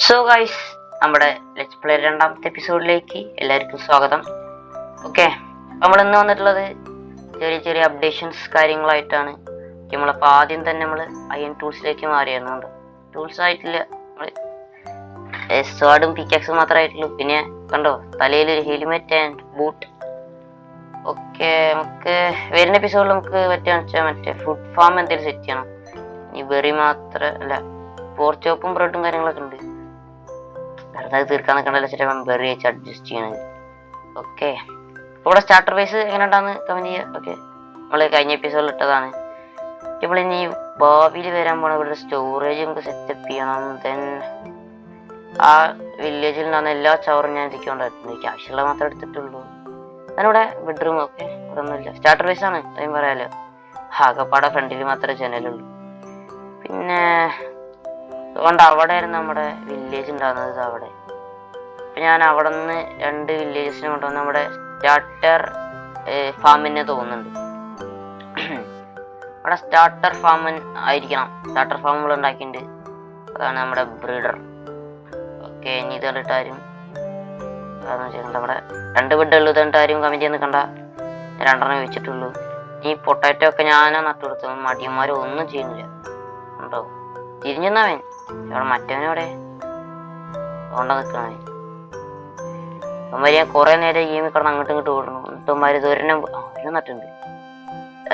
So guys, നമ്മുടെ let's play രണ്ടാമത്തെ എപ്പിസോഡിലേക്ക് എല്ലാവർക്കും സ്വാഗതം. ഓക്കെ, നമ്മൾ ഇന്ന് വന്നിട്ടുള്ളത് ചെറിയ ചെറിയ അപ്ഡേഷൻസ് കാര്യങ്ങളായിട്ടാണ്. നമ്മളപ്പോൾ ആദ്യം തന്നെ നമ്മൾ അയൺ ടൂൾസിലേക്ക് മാറിയായിരുന്നു. ടൂൾസ് ആയിട്ടില്ല, നമ്മൾ സ്വാഡും പിക്കാക്സും മാത്രമായിട്ടുള്ളൂ. പിന്നെ കണ്ടോ, തലയിൽ ഒരു ഹെൽമെറ്റ് ആൻഡ് ബൂട്ട്. ഓക്കെ, നമുക്ക് വരുന്ന എപ്പിസോഡിൽ നമുക്ക് പറ്റുകയെന്ന് വെച്ചാൽ മറ്റേ ഫുഡ് ഫാം എന്തെങ്കിലും സെറ്റ് ചെയ്യണം. ഈ ബെറി മാത്രമല്ല, പോർക്ക് ചോപ്പും ബ്രെഡും കാര്യങ്ങളൊക്കെ ഉണ്ട്. അത് തീർക്കാൻ നിൽക്കണ്ടല്ലോ വെച്ചിട്ട് ബെറി വെച്ച് അഡ്ജസ്റ്റ് ചെയ്യണത്. ഓക്കെ, ഇവിടെ സ്റ്റാർട്ടർ വൈസ് എങ്ങനെ ഉണ്ടാന്ന് കമന്റ് ചെയ്യുക. ഓക്കെ, നമ്മൾ കഴിഞ്ഞ എപ്പിസോഡിൽ ഇട്ടതാണ്. നമ്മളിനി ഭാവിയിൽ വരാൻ പോണ ഇവിടെ സ്റ്റോറേജ് നമുക്ക് സെറ്റപ്പ് ചെയ്യണം. ദെൻ ആ വില്ലേജിൽ ഉണ്ടാകുന്ന എല്ലാ ചവറും ഞാൻ ഇരിക്കൊണ്ടായിരുന്നു. എനിക്ക് ആവശ്യമുള്ള മാത്രമേ എടുത്തിട്ടുള്ളൂ. അതിനിവിടെ ബെഡ്റൂം ഒക്കെ ഇവിടെ ഒന്നുമില്ല. സ്റ്റാർട്ടർ വൈസ് ആണ്, ടൈം പറയാലോ. ആകപ്പാടെ ഫ്രണ്ടിൽ മാത്രമേ ജനലുള്ളൂ. പിന്നെ അതുകൊണ്ട് അവിടെ ആയിരുന്നു നമ്മുടെ വില്ലേജ് ഉണ്ടാകുന്നത്. അവിടെ അപ്പം ഞാൻ അവിടെ നിന്ന് 2 വില്ലേജസിനെ കൊണ്ടുവന്ന് നമ്മുടെ സ്റ്റാർട്ടർ ഫാമിനെ തോന്നുന്നുണ്ട്. അവിടെ സ്റ്റാർട്ടർ ഫാം ആയിരിക്കണം. സ്റ്റാർട്ടർ ഫാം നമ്മൾ ഉണ്ടാക്കിയിട്ടുണ്ട്. അതാണ് നമ്മുടെ ബ്രീഡർ. ഓക്കെ, ഇനി ഇത് കണ്ടിട്ടാരും അതൊന്നും ചെയ്യണ്ട. നമ്മുടെ 2 ബെഡ് ഉള്ളൂ. ഇതാരും കമന്റ് ചെയ്യുന്ന കണ്ട 2 വെച്ചിട്ടുള്ളൂ. ഈ പൊട്ടാറ്റോ ഒക്കെ ഞാനാ നട്ടുകൊടുത്തു. മടിയന്മാരും ഒന്നും ചെയ്യുന്നില്ല. ഉണ്ടോ തിരിഞ്ഞവൻ അവിടെ, മറ്റവനവിടെ കൊണ്ട നിൽക്കണവൻ. അവന്മാര് ഞാൻ കുറെ നേരം ഗെയിമിൽ കിടന്ന് അങ്ങോട്ടും ഇങ്ങോട്ട് ഓടണം. എന്നിട്ടന്മാര് ദൂരം നട്ടുണ്ട്,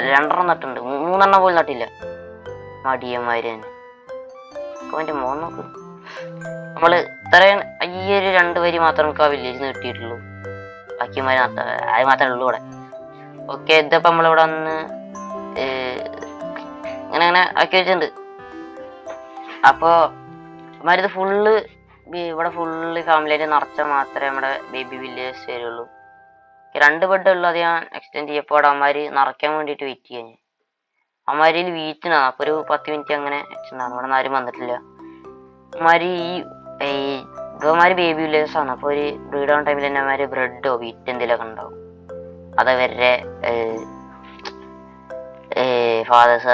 2 നട്ടുണ്ട്, 3 പോലും നട്ടില്ല. മടിയന്മാര് തന്നെ. അവന്റെ മോൻ നോക്ക്. നമ്മള് ഇത്രയും ഈ ഒരു 2 വരി മാത്രം നമുക്ക് ആ വില്ലേജിൽ നിന്ന് കിട്ടിയിട്ടുള്ളൂ. ബാക്കിമാര് അത് മാത്രമേ ഉള്ളൂ ഇവിടെ. ഓക്കെ, ഇതിപ്പോ നമ്മളിവിടെ വന്ന് ഇങ്ങനെ ആക്കി വെച്ചിട്ടുണ്ട്. അപ്പോ ഇത് ഫുള്ള് ഇവിടെ ഫുള്ള് ഫാമിലിയായിട്ട് നിറച്ചാൽ മാത്രമേ നമ്മുടെ ബേബി വില്ലേജ് വരുള്ളൂ. 2 ബെഡ് ഉള്ളൂ. അത് ഞാൻ എക്സ്റ്റെൻഡ് ചെയ്യപ്പോൾ അവിടെ അമ്മമാര് നിറയ്ക്കാൻ വേണ്ടിയിട്ട് വെയിറ്റ് ചെയ്യാൻ. അമ്മമാരിൽ വീറ്റിനാണ്. അപ്പോൾ ഒരു 10 മിനിറ്റ് അങ്ങനെ വെച്ചിട്ടുണ്ടാകും. അവിടെ നിന്ന് ആരും വന്നിട്ടില്ല. അമ്മമാര് ഇവന്മാര് ബേബി വില്ലേജസ് ആണ്. അപ്പോൾ ഒരു ബ്രീഡ് ആവുന്ന ടൈമിൽ തന്നെ അമ്മമാര് ബ്രെഡോ വീറ്റ് എന്തെങ്കിലുമൊക്കെ ഉണ്ടാവും. അതവരുടെ ഫാദേഴ്സ്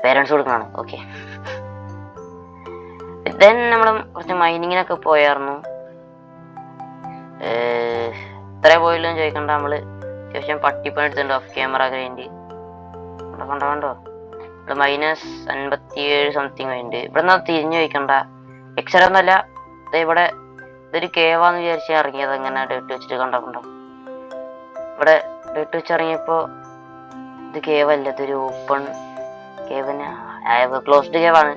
പേരൻസ് കൊടുക്കണതാണ്. ഓക്കെ, ദെൻ നമ്മൾ കുറച്ച് മൈനിങ്ങിനൊക്കെ പോയായിരുന്നു. ഇത്രേ പോയില്ലോ ചോദിക്കണ്ട. നമ്മള് അത്യാവശ്യം പട്ടിപ്പണി എടുത്തിട്ടുണ്ട്. ഓഫ് ക്യാമറ ഗ്രൈൻഡ് കണ്ടോ ഇവിടെ -57 സംതിങ് ഉണ്ട്. ഇവിടെ നിന്ന് തിരിഞ്ഞു ചോദിക്കണ്ട. എക്സറ ഒന്നല്ല, ഇവിടെ ഇതൊരു കേവാന്ന് വിചാരിച്ച് ഇറങ്ങിയത്. അങ്ങനെ ഡേറ്റ് വെച്ചിട്ട് കണ്ടോ. ഇവിടെ ഡേറ്റ് വെച്ച് ഇറങ്ങിയപ്പോ ഇത് കേവല്ല, ഇതൊരു ഓപ്പൺ കേവന് ക്ലോസ്ഡ് കേവാണ്.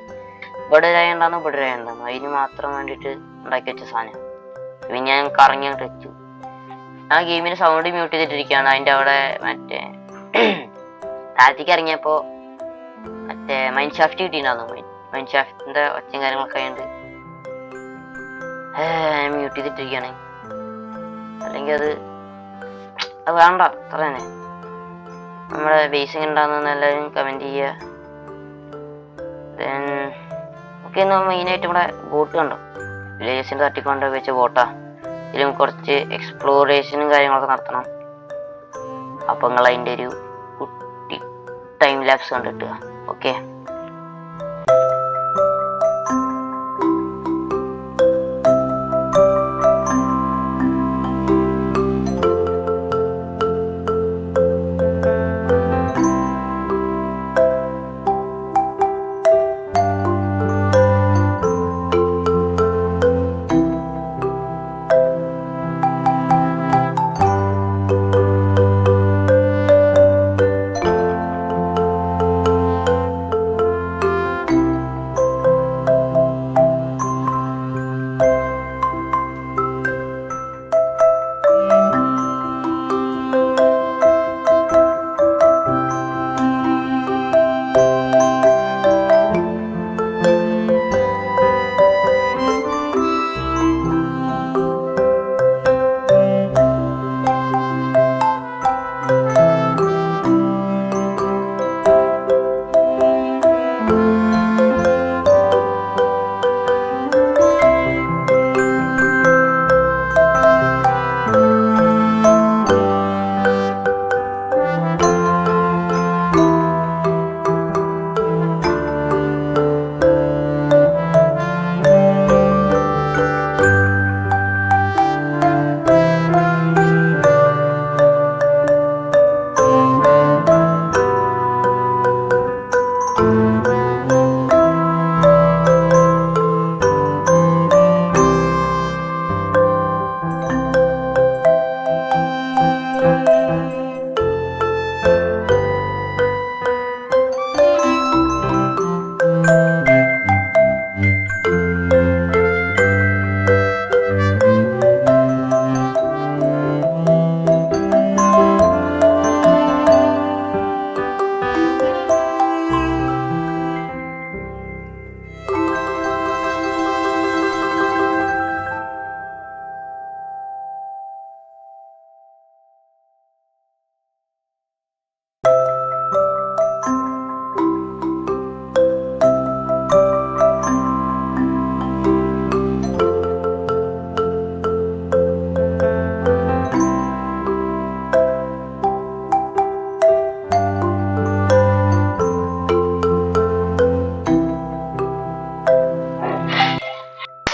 ഇവിടെ രായുണ്ടാകുന്നു, ഇവിടെ രായുണ്ടാകുന്നു. അതിന് മാത്രം വേണ്ടിയിട്ട് ഉണ്ടാക്കി വെച്ച സാധനം. പിന്നെ ഞാൻ കറങ്ങി അങ്ങോട്ട് വെച്ചു. ആ ഗെയിമിന് സൗണ്ട് മ്യൂട്ട് ചെയ്തിട്ടിരിക്കുകയാണ്. അതിൻ്റെ അവിടെ മറ്റേ താഴത്തേക്ക് ഇറങ്ങിയപ്പോ മറ്റേ മൈൻ ഷാഫ്റ്റ് കിട്ടിയിട്ടുണ്ടായിരുന്നു. മൈൻ ഷാഫ്റ്റിന്റെ ഒച്ചയും കാര്യങ്ങളൊക്കെ ആയതുകൊണ്ട് മ്യൂട്ട് ചെയ്തിട്ടിരിക്കുകയാണ്. അല്ലെങ്കിൽ അത് വേണ്ട. അത്ര തന്നെ. നമ്മുടെ ബേസിങ് ഉണ്ടാകുന്ന എല്ലാവരും കമന്റ് ചെയ്യുക. ദെൻ ഓക്കെ, മെയിനായിട്ട് ഇവിടെ ബോട്ട് കണ്ടോ, വില്ലേജസിൻ്റെ തട്ടിക്കൊണ്ട് വെച്ച ബോട്ടാ. ഇതിലും കുറച്ച് എക്സ്പ്ലോറേഷനും കാര്യങ്ങളൊക്കെ നടത്തണം. അപ്പോൾ നിങ്ങൾ അതിൻ്റെ ഒരു കുട്ടി ടൈം ലാപ്സ് കണ്ടിട്ടുക. ഓക്കെ,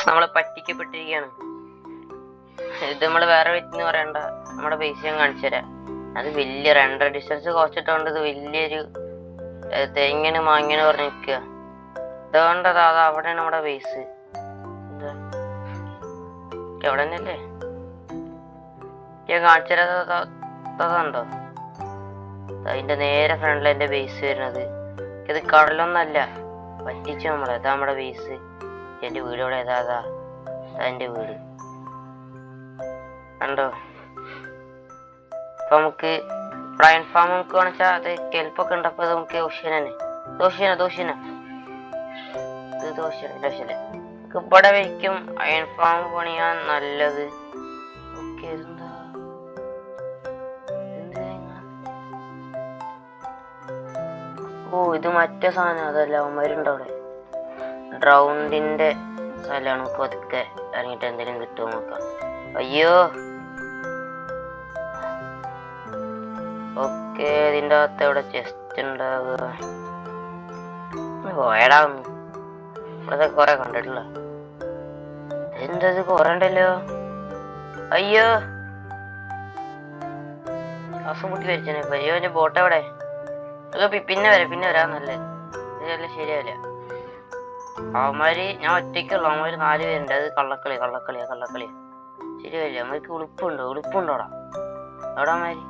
നമ്മളെ പറ്റിക്കപ്പെട്ടിരിക്കുകയാണ്. ഇത് നമ്മൾ വേറെ വ്യക്തി പറയണ്ട, നമ്മുടെ ബേസ് ഞാൻ കാണിച്ചു തരാം. അത് വലിയ റെൻഡർ ഡിസ്റ്റൻസ് കുറച്ചിട്ടുണ്ട്. ഇത് വലിയൊരു തെങ്ങിന് മാങ്ങിന് പറഞ്ഞ് നിൽക്കുക. ഇതുകൊണ്ടതാ അവിടെയാണ് നമ്മുടെ ബേസ്. എവിടെ തന്നെയല്ലേ ഞാൻ കാണിച്ചു തരാതുണ്ടോ? അതിന്റെ നേരെ ഫ്രണ്ടിൽ എന്റെ ബേസ് വരുന്നത്. ഇത് കടലൊന്നല്ല, പറ്റിച്ചു നമ്മളെ. ഇതാ നമ്മുടെ ബേസ്. എന്റെ വീട് ഇവിടെ ഏതാ എന്റെ വീട് കണ്ടോ? അപ്പൊ നമുക്ക് ബ്രൈൻ ഫാം നമുക്ക് കാണിച്ചാൽ അത് കെൽപ്പൊക്കെ ഉണ്ട്. അപ്പൊ നമുക്ക് ദോഷ്യന ഇവിടെ വയ്ക്കും. അയൺ ഫാം പണിയാൻ നല്ലത്. ഓക്കെ, ഇത് മറ്റേ സാധനം. അതല്ല, അവന്മാരുണ്ട് അവിടെ. ഡ്രൗണ്ടിന്റെ സ്ഥലമാണ്. നമുക്ക് പതുക്കെ ഇറങ്ങിട്ട് എന്തെങ്കിലും കിട്ടുമോ നോക്കാം. അയ്യോ, ഓക്കെ. ഇതിന്റെ അകത്ത് എവിടെ ചെസ്റ്റ് ഉണ്ടാവുക? പോയടാന്ന് ഇവിടെ കൊറേ കണ്ടിട്ടില്ല. എന്തത് കൊറേ ഉണ്ടല്ലോ. അയ്യോ, ശ്വാസം മുട്ടി വരച്ചേ. അയ്യോ, എന്റെ ബോട്ട് എവിടെ? പിന്നെ വരാ നല്ലത്. ഇതല്ല ശരിയാവില്ല. അവന്മാര് ഞാൻ ഒറ്റയ്ക്കുള്ളൂ. അവന്മാര് 4 പേരുണ്ട്. അത് കള്ളക്കളിയാ. ശരിയല്ല. അവന്മാർക്ക് ഉളുപ്പുണ്ടോടാ അവിടെ അവന്മാര്.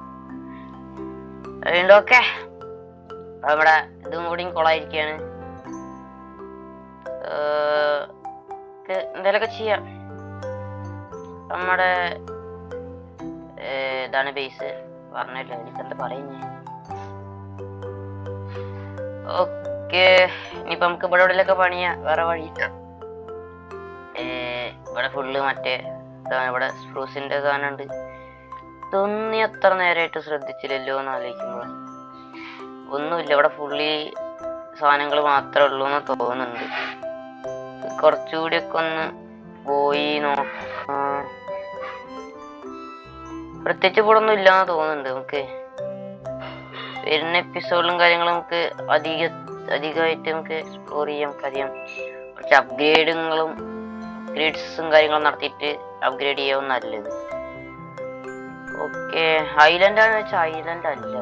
ഓക്കെ, നമ്മുടെ ഇതും കൂടി കൊളായിരിക്കാണ്. എന്തേലൊക്കെ ചെയ്യാം. നമ്മുടെ ഇതാണ് ബേസ്. പറഞ്ഞല്ലോ, എനിക്കെന്താ പറയുന്നേ. ഓക്കെ, ഇനിയിപ്പൊ നമുക്ക് ഇവിടെ എവിടെയൊക്കെ പണിയാ. വേറെ വഴിയില്ല. ഇവിടെ ഫുള്ള് മറ്റേ ഇവിടെ സ്പ്രൂസിന്റെ സാധനമുണ്ട്. ഇതൊന്നും എത്ര നേരമായിട്ട് ശ്രദ്ധിച്ചില്ലല്ലോ എന്ന് ആലോചിക്കുമ്പോൾ ഒന്നുമില്ല. ഇവിടെ ഫുള്ളി സാധനങ്ങൾ മാത്രമേ ഉള്ളൂ എന്ന് തോന്നുന്നുണ്ട്. കുറച്ചുകൂടിയൊക്കെ ഒന്ന് പോയി നോക്കാം. പ്രത്യേകിച്ച് ഇവിടെ ഒന്നും ഇല്ലാന്ന് തോന്നുന്നുണ്ട്. നമുക്ക് വരുന്ന എപ്പിസോഡിലും കാര്യങ്ങളും നമുക്ക് അധികമായിട്ട് നമുക്ക് എക്സ്പ്ലോർ ചെയ്യാം. കാര്യം കുറച്ച് അപ്ഗ്രേഡ്സും കാര്യങ്ങളും നടത്തിയിട്ട് അപ്ഗ്രേഡ് ചെയ്യാവും നല്ലത്. ഓക്കെ, ഐലൻഡാന്ന് വെച്ചാൽ ഐലൻഡ് അല്ല,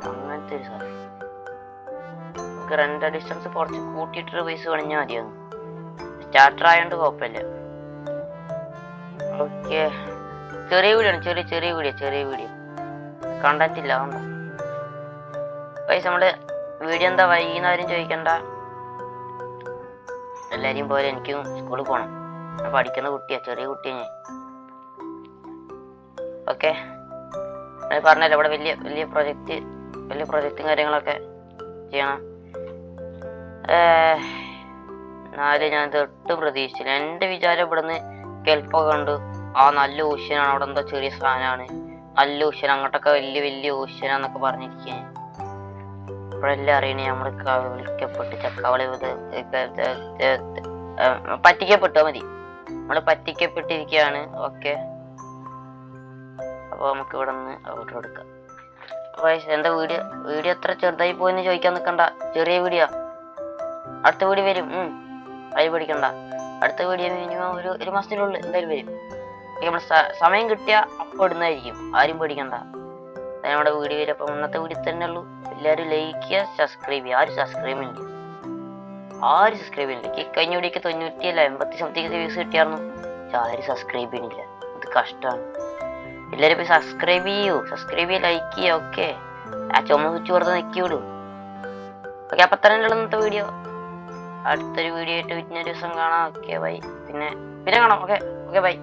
അങ്ങനത്തെ ഒരു സാധനം. നമുക്ക് റെൻഡർ ഡിസ്റ്റൻസ് കുറച്ച് കൂട്ടിയിട്ടൊരു പൈസ പണിഞ്ഞാൽ മതിയാകും. സ്റ്റാർട്ടർ ആയതുകൊണ്ട് കുഴപ്പമില്ല. ഓക്കെ, ചെറിയ വീഡിയോ കണ്ടന്റ് ഇല്ല. അതുകൊണ്ടാ പൈസ. നമ്മള് വീഡിയോ എന്താ വൈകുന്നവരും ചോദിക്കണ്ട. എല്ലാരെയും പോലെ എനിക്കും സ്കൂളിൽ പോകണം. ഞാൻ പഠിക്കുന്ന കുട്ടിയാ, ചെറിയ കുട്ടിയാ ഞാൻ. ഓക്കെ, ഞാൻ പറഞ്ഞല്ലോ ഇവിടെ വലിയ പ്രൊജക്റ്റും കാര്യങ്ങളൊക്കെ ചെയ്യണം. എന്നാലും ഞാൻ തൊട്ട് പ്രതീക്ഷിച്ചില്ല. എൻ്റെ വിചാരം ഇവിടുന്ന് കെൽപ്പൊക്കെ കണ്ടു. നല്ല ഓഷ്യനാണ്. അവിടെ എന്തോ ചെറിയ സാധനമാണ്. നല്ല ഓഷ്യൻ, അങ്ങോട്ടൊക്കെ വലിയ ഓഷ്യനാന്നൊക്കെ പറഞ്ഞിരിക്കാൻ. ഇപ്പോഴെല്ലാം അറിയണേ നമ്മള് വിളിക്കപ്പെട്ട് ചക്കവളി പറ്റിക്കപ്പെട്ടോ മതി. നമ്മള് പറ്റിക്കപ്പെട്ടിരിക്കുകയാണ്. ഓക്കെ, അപ്പൊ നമുക്ക് ഇവിടെ നിന്ന് ഓർഡർ എടുക്കാം. എന്താ വീഡിയോ എത്ര ചെറുതായി പോയെന്ന് ചോദിക്കാൻ നിൽക്കണ്ട. ചെറിയ വീഡിയോ. അടുത്ത വീഡിയോ വരും. അരി പഠിക്കണ്ട. അടുത്ത വീഡിയോ മിനിമം ഒരു മാസത്തിനുള്ളിൽ എന്തായാലും വരും. നമ്മൾ സമയം കിട്ടിയ അപ്പം ഇടുന്നതായിരിക്കും. ആരും പേടിക്കണ്ട. നമ്മുടെ വീഡിയോ വരും. അപ്പം ഇന്നത്തെ വീഡിയോ തന്നെ ഉള്ളൂ. എല്ലാവരും ലൈക്ക് ചെയ്യുക, സബ്സ്ക്രൈബ് ചെയ്യുക. ആരും സബ്സ്ക്രൈബ് ചെയ്യുന്നില്ല. കഴിഞ്ഞ വീഡിയോക്ക് 80 സംതിങ് വ്യൂസ് കിട്ടിയായിരുന്നു. ആരും സബ്സ്ക്രൈബ് ചെയ്യുന്നില്ല. ഇത് കഷ്ടമാണ്. എല്ലാവരും പോയി സബ്സ്ക്രൈബ് ചെയ്യുക, ലൈക്ക് ചെയ്യുക. ഓക്കെ, ആ ചുമ സ്വിച്ച് വെറുതെ നിൽക്കി വിടും. ഓക്കെ, അപ്പം തന്നെ ഉള്ള ഇന്നത്തെ വീഡിയോ. അടുത്തൊരു വീഡിയോ ആയിട്ട് പിന്നെ ഒരു ദിവസം കാണാം. Okay, bye. പിന്നെ കാണാം. Okay, by.